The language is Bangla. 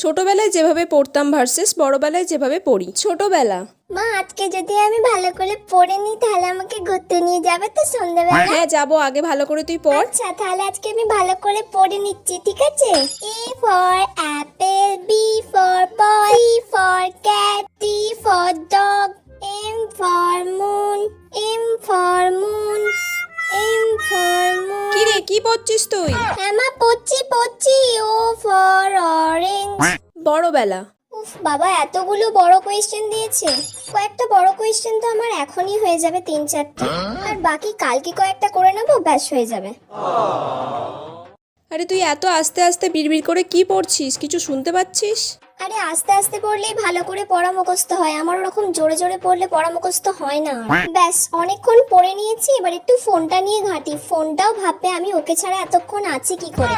ছোটবেলায় যেভাবে পড়তাম ভার্সেস বড়বেলায় যেভাবে পড়ি। ছোটবেলা। মা আজকে যদি আমি ভালো করে পড়ে নিই তাহলে আমাকে ঘুরতে নিয়ে যাবে তো সন্ধ্যাবেলা? হ্যাঁ যাবো, আগে ভালো করে তুই পড়। আচ্ছা তাহলে আজকে আমি ভালো করে পড়ে নিচ্ছি, ঠিক আছে? A for apple, B for ball, C for cat, D for dog, M for moon, M for moon, M for moon. কি রে, কি পড়ছিস তুই? হ্যাঁ মা পড়ছি। O for orange. বড়বেলা। উফ বাবা, এতগুলো বড় কোয়েশ্চেন দিয়েছে। কয়েকটা বড় কোয়েশ্চেন তো আমার এখনই হয়ে যাবে 3-4টা, আর বাকি কালকে কয়েকটা করে নেবো, ব্যাস হয়ে যাবে। আরে তুই এত আস্তে আস্তে বিড়বিড় করে কি পড়ছিস, কিছু শুনতে পাচ্ছিস? আরে আস্তে আস্তে পড়লেই ভালো করে পড়া মুখস্থ হয়, আমার ওরকম জোরে জোরে পড়লে পড়া মুখস্থ হয় না। ব্যাস অনেকক্ষণ পড়ে নিয়েছি, এবার একটু ফোনটা নিয়ে ঘাঁটি। ফোনটাও ভাববে আমি ওকে ছাড়া এতক্ষণ আছি কি করে।